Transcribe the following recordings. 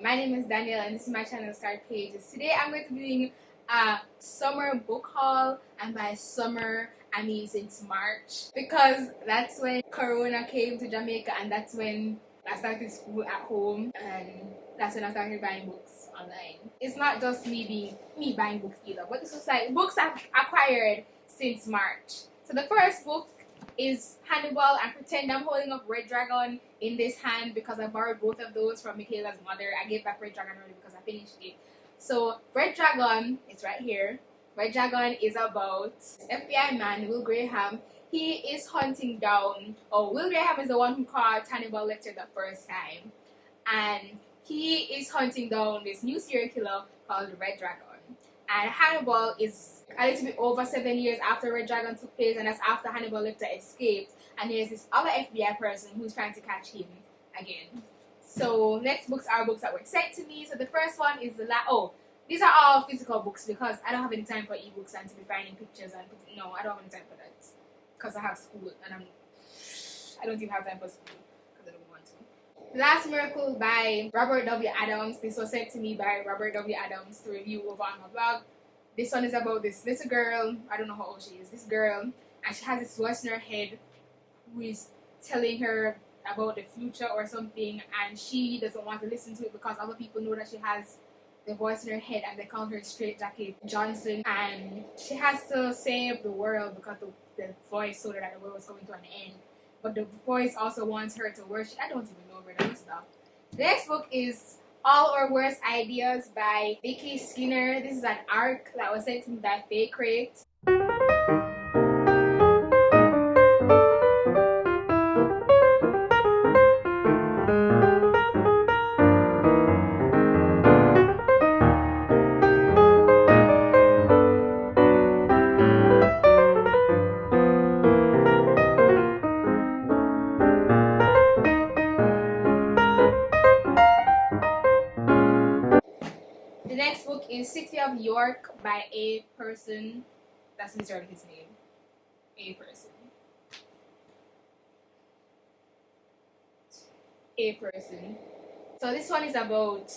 My name is Danielle and this is my channel Start Pages. Today I'm going to be doing a summer book haul, and by summer I mean since March, because that's when Corona came to Jamaica and that's when I started school at home, and that's when I started buying books online. It's not just me buying books either, but this was like books I've acquired since March. So the first book is Hannibal, and pretend I'm holding up Red Dragon in this hand because I borrowed both of those from Michaela's mother. I gave back Red Dragon already because I finished it. So Red Dragon is right here. Red Dragon is about FBI man Will Graham. He is hunting down, Will Graham is the one who caught Hannibal Lecter the first time, and he is hunting down this new serial killer called Red Dragon. And Hannibal is a little bit over 7 years after Red Dragon took place, and that's after Hannibal Lecter escaped. And there's this other FBI person who's trying to catch him again. So next books are books that were sent to me. So the first one is these are all physical books because I don't have any time for ebooks and to be finding pictures and no, I don't have any time for that because I have school and I don't even have time for school because I don't want to. The Last Miracle by Robert W. Adams. This was sent to me by Robert W. Adams to review over on my blog. This one is about this little girl. I don't know how old she is. This girl, and she has this voice in her head who is telling her about the future or something, and she doesn't want to listen to it because other people know that she has the voice in her head and they call her Straight Jacket Johnson, and she has to save the world because the voice told her that the world was coming to an end. But the voice also wants her to worship. I don't even know where that stuff. The next book is All Our Worst Ideas by Vicky Skinner. This is an arc that was sent to me by Fake Crate. The next book is City of York by A Person. That's literally his name. A Person. A Person. So this one is about...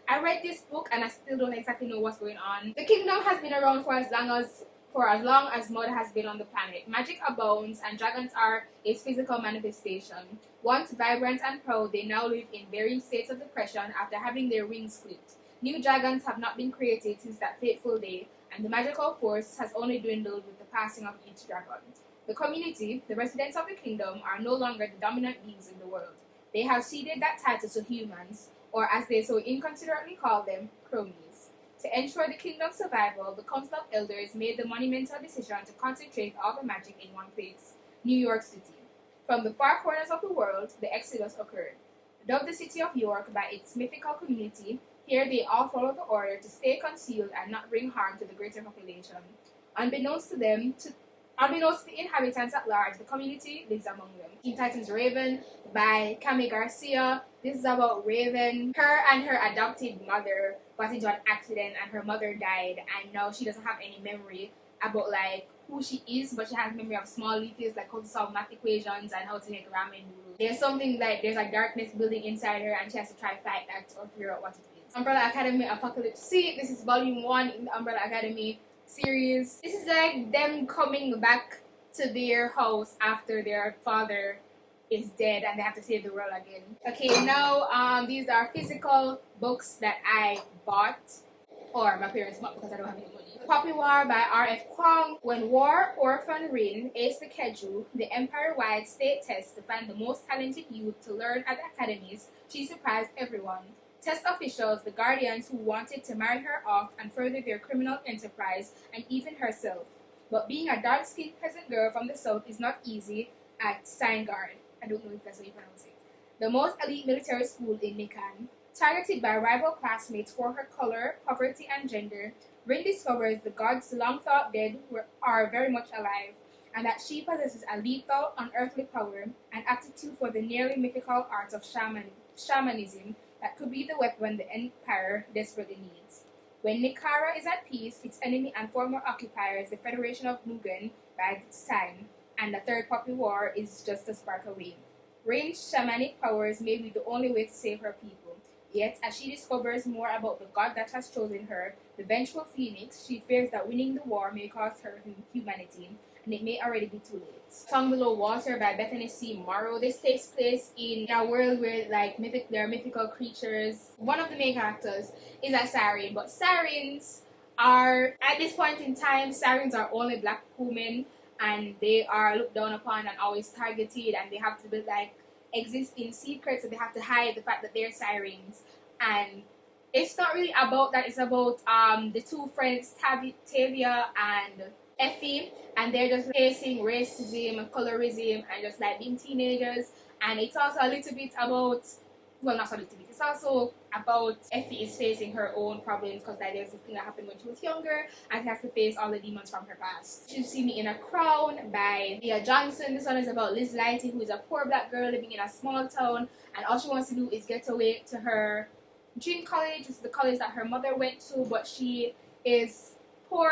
I read this book and I still don't exactly know what's going on. The kingdom has been around for as long as mud has been on the planet. Magic abounds and dragons are its physical manifestation. Once vibrant and proud, they now live in varying states of depression after having their wings clipped. New dragons have not been created since that fateful day, and the magical force has only dwindled with the passing of each dragon. The community, the residents of the kingdom, are no longer the dominant beings in the world. They have ceded that title to humans, or as they so inconsiderately call them, cronies. To ensure the kingdom's survival, the Council of Elders made the monumental decision to concentrate all the magic in one place, New York City. From the far corners of the world, the exodus occurred. Dubbed the City of York by its mythical community, here they all follow the order to stay concealed and not bring harm to the greater population. Unbeknownst to the inhabitants at large, the community lives among them. Teen Titans Raven by Cami Garcia. This is about Raven. Her and her adopted mother got into an accident and her mother died, and now she doesn't have any memory about like who she is, but she has memory of small details like how to solve math equations and how to make ramen noodles. There's something like there's a darkness building inside her and she has to try to fight that or figure out what it is. Umbrella Academy Apocalypse C. This is volume 1 in the Umbrella Academy series. This is like them coming back to their house after their father is dead and they have to save the world again. Okay, now these are physical books that I bought, or my parents bought because I don't have any money. Poppy War by R.F. Kwong. When War Orphan Rin aced the Keju, the empire-wide state test to find the most talented youth to learn at the academies, she surprised everyone. Test officials, the guardians who wanted to marry her off and further their criminal enterprise, and even herself. But being a dark-skinned peasant girl from the south is not easy at Steingard. I don't know if that's how you pronounce it. The most elite military school in Nikan. Targeted by rival classmates for her color, poverty, and gender, Rin discovers the gods long thought dead are very much alive, and that she possesses a lethal, unearthly power and aptitude for the nearly mythical art of shamanism that could be the weapon the Empire desperately needs. When Nicara is at peace, its enemy and former occupiers, the Federation of Mugen, by this time, and the Third Poppy War is just a spark away. Rin's shamanic powers may be the only way to save her people. Yet, as she discovers more about the God that has chosen her, the vengeful phoenix, she fears that winning the war may cost her humanity, and it may already be too late. Song Below Water by Bethany C. Morrow. This takes place in a world where there are mythical creatures. One of the main characters is a siren, but sirens are, at this point in time, sirens are only black women, and they are looked down upon and always targeted, and they have to be exist in secret, so they have to hide the fact that they're sirens. And it's not really about that. It's about the two friends, Tavia and Effie, and they're just facing racism and colorism and just being teenagers. And it's also a little bit about, well, not so little bit, it's also about Effie is facing her own problems, because there's this thing that happened when she was younger, and she has to face all the demons from her past. You See Me in a Crown by Leah Johnson. This one is about Liz Lighty, who is a poor black girl living in a small town, and all she wants to do is get away to her dream college. This is the college that her mother went to, but she is poor.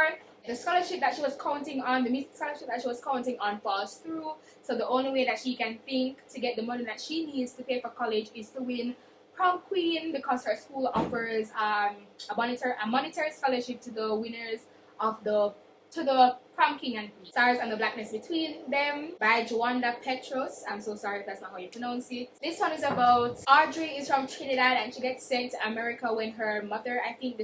The scholarship that she was counting on, the music scholarship that she was counting on, falls through. So the only way that she can think to get the money that she needs to pay for college is to win prom queen, because her school offers a monetary scholarship to the winners of the prom king and queen. Stars and the Blackness Between Them by Joanda Petros. I'm so sorry if that's not how you pronounce it. This one is about Audrey is from Trinidad, and she gets sent to America when her mother, I think,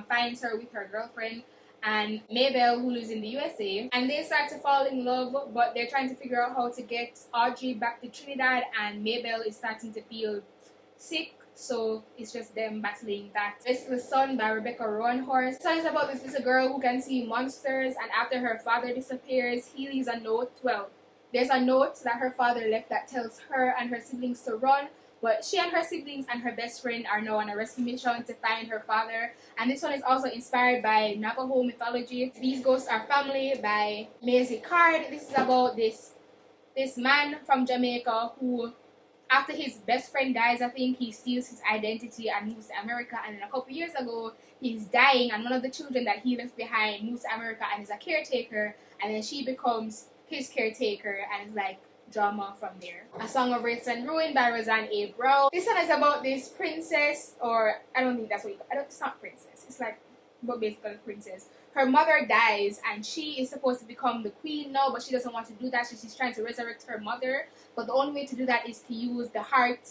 finds her with her girlfriend and Mabel, who lives in the USA, and they start to fall in love, but they're trying to figure out how to get Audrey back to Trinidad, and Mabel is starting to feel sick, so it's just them battling that. It's The Sun by Rebecca Roanhorse. The song is about this little girl who can see monsters, and after her father disappears, he leaves a note. Well, there's a note that her father left that tells her and her siblings to run, but she and her siblings and her best friend are now on a rescue mission to find her father. And this one is also inspired by Navajo mythology. These Ghosts Are Family by Maisie Card. This is about this man from Jamaica who, after his best friend dies, I think, he steals his identity and moves to America. And then a couple years ago, he's dying, and one of the children that he left behind moves to America and is a caretaker. And then she becomes his caretaker, and it's drama from there. A Song of Wraiths and Ruin by Roseanne A. Brown. This one is about this princess, or I don't think that's what you call it. It's not princess. It's but basically princess. Her mother dies, and she is supposed to become the queen now, but she doesn't want to do that, so she's trying to resurrect her mother. But the only way to do that is to use the heart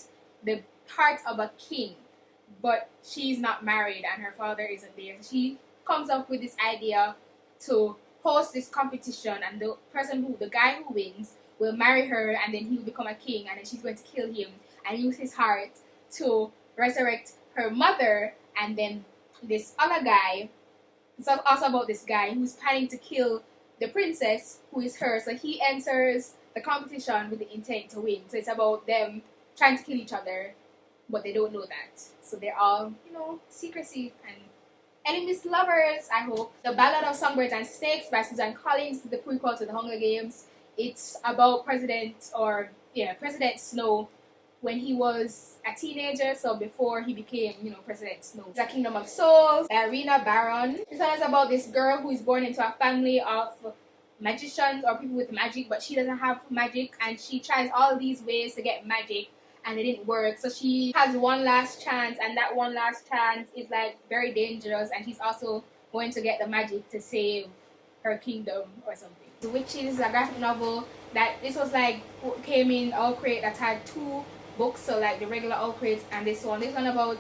of a king. But she's not married, and her father isn't there. So she comes up with this idea to host this competition, and the guy who wins will marry her, and then he will become a king, and then she's going to kill him and use his heart to resurrect her mother. And then this other guy, it's also about this guy who's planning to kill the princess, who is her. So he enters the competition with the intent to win. So it's about them trying to kill each other, but they don't know that. So they're all, secrecy and enemies to lovers, I hope. The Ballad of Songbirds and Snakes by Susan Collins, the prequel to the Hunger Games. It's about President Snow when he was a teenager, so before he became, President Snow. The Kingdom of Souls by Arena Baron. This one is about this girl who is born into a family of magicians or people with magic, but she doesn't have magic, and she tries all these ways to get magic, and it didn't work. So she has one last chance, and that one last chance is very dangerous, and she's also going to get the magic to save her kingdom or something. The Witches is a graphic novel that this was came in All Crate that had 2 books, so the regular All Crate and this one. This one about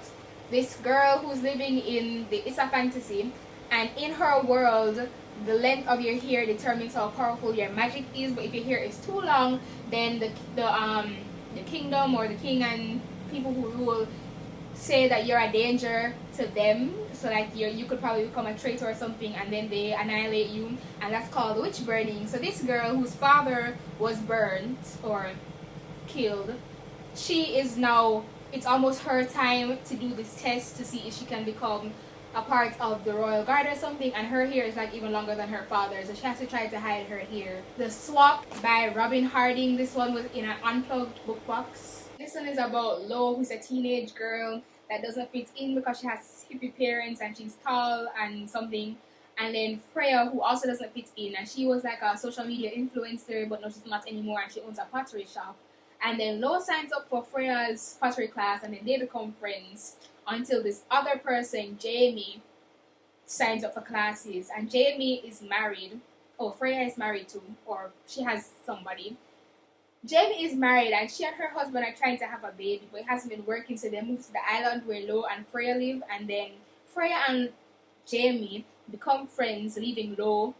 this girl who's living it's a fantasy, and in her world, the length of your hair determines how powerful your magic is. But if your hair is too long, then the kingdom or the king and people who rule say that you're a danger to them. So you could probably become a traitor or something, and then they annihilate you, and that's called witch burning. So this girl whose father was burnt or killed, she is now, it's almost her time to do this test to see if she can become a part of the royal guard or something, and her hair is even longer than her father's, so she has to try to hide her hair. The Swap by Robin Harding. This one was in an unplugged book box. This one is about Lo, who's a teenage girl that doesn't fit in because she has hippie parents and she's tall and something. And then Freya, who also doesn't fit in, and she was a social media influencer, but no, she's not anymore, and she owns a pottery shop. And then Lo signs up for Freya's pottery class, and then they become friends until this other person, Jamie, signs up for classes. And Jamie is married. Oh, Freya is married too, or she has somebody. Jamie is married, and she and her husband are trying to have a baby, but it hasn't been working, so they move to the island where Lo and Freya live. And then Freya and Jamie become friends, leaving Lo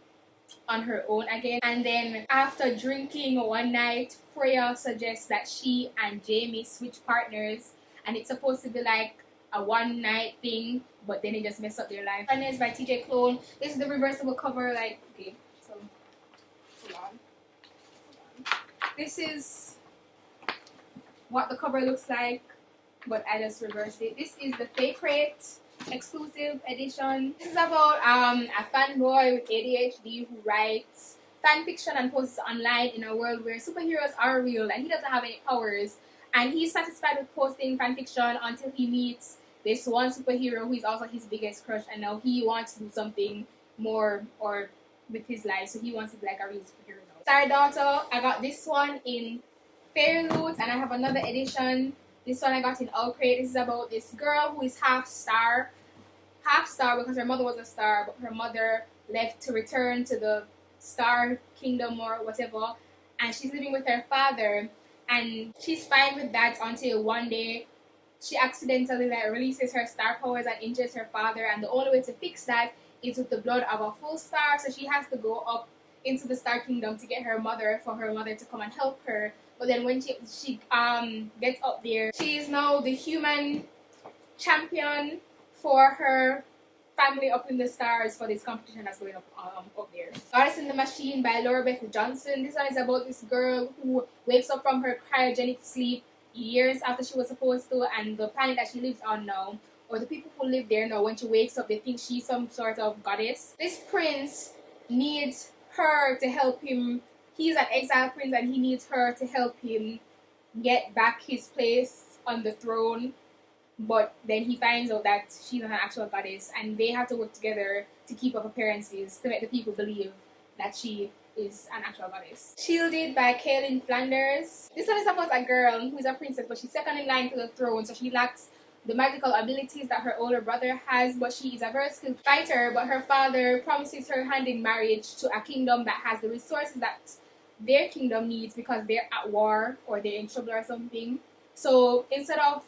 on her own again. And then after drinking one night, Freya suggests that she and Jamie switch partners, and it's supposed to be like a one night thing, but then it just messed up their life. And it's by TJ Clone. This is the reversible cover. Like, okay, so hold on. This is what the cover looks like, but I just reversed it. This is the Fake Rate exclusive edition. This is about a fanboy with ADHD who writes fan fiction and posts online in a world where superheroes are real and he doesn't have any powers, and he's satisfied with posting fan fiction until he meets this one superhero who is also his biggest crush, and now he wants to do something more or with his life, so he wants to be like a real superhero now. Star Daughter, I got this one in Fairy Loot, and I have another edition. This one I got in Outcrate. This is about this girl who is half star because her mother was a star, but her mother left to return to the star kingdom or whatever, and she's living with her father, and she's fine with that until one day she accidentally releases her star powers and injures her father, and the only way to fix that is with the blood of a full star, so she has to go up into the star kingdom to get her mother, for her mother to come and help her. But then when she gets up there, she is now the human champion for her family up in the stars for this competition that's going up there. Artist in the Machine by Laura Beth Johnson. This one is about this girl who wakes up from her cryogenic sleep years after she was supposed to, and the planet that she lives on now, or the people who live there now, when she wakes up they think she's some sort of goddess. This prince needs her to help him. He's an exile prince and he needs her to help him get back his place on the throne, but then he finds out that she's not an actual goddess, and they have to work together to keep up appearances to make the people believe that she is an actual goddess. Shielded by Kaylin Flanders. This one is about a girl who is a princess, but she's second in line to the throne, so she lacks the magical abilities that her older brother has, but she is a very skilled fighter. But her father promises her hand in marriage to a kingdom that has the resources that their kingdom needs because they're at war or they're in trouble or something. So instead of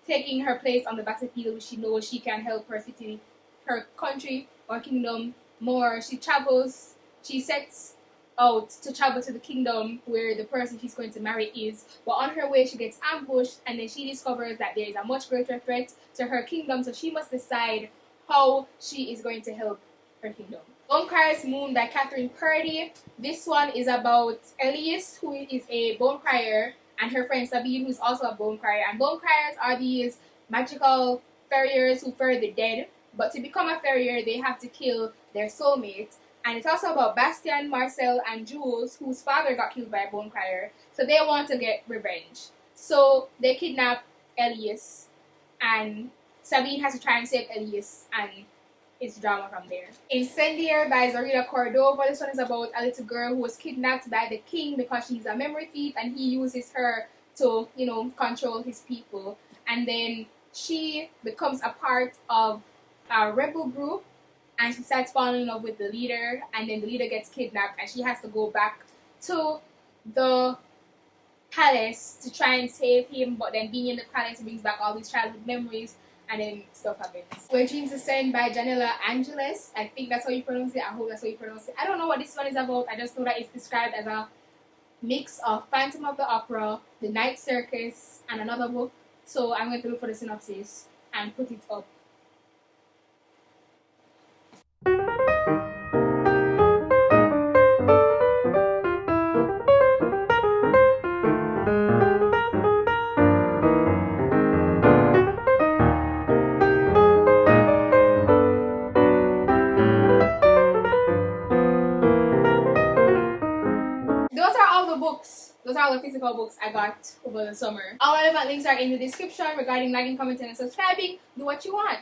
taking her place on the battlefield, which she knows she can help her city, her country or kingdom more, she sets out to travel to the kingdom where the person she's going to marry is, but on her way she gets ambushed, and then she discovers that there is a much greater threat to her kingdom, so she must decide how she is going to help her kingdom. Bone Crier's Moon by Catherine Purdy. This one is about Elise, who is a bone crier, and her friend Sabine, who is also a bone crier. And bone criers are these magical farriers who ferry the dead, but to become a farrier they have to kill their soulmate. And it's also about Bastian, Marcel, and Jules, whose father got killed by a bone crier. So they want to get revenge. So they kidnap Elias, and Sabine has to try and save Elias, and it's drama from there. Incendiary by Zorita Cordova. This one is about a little girl who was kidnapped by the king because she's a memory thief, and he uses her to, control his people. And then she becomes a part of a rebel group, and she starts falling in love with the leader, and then the leader gets kidnapped, and she has to go back to the palace to try and save him, but then being in the palace brings back all these childhood memories, and then stuff happens. Where Dreams Descend by Janela Angeles. I think that's how you pronounce it. I hope that's how you pronounce it. I don't know what this one is about. I just know that it's described as a mix of Phantom of the Opera, The Night Circus, and another book. So I'm going to look for the synopsis and put it up. Those are all the physical books I got over the summer. All relevant links are in the description regarding liking, commenting, and subscribing. Do what you want.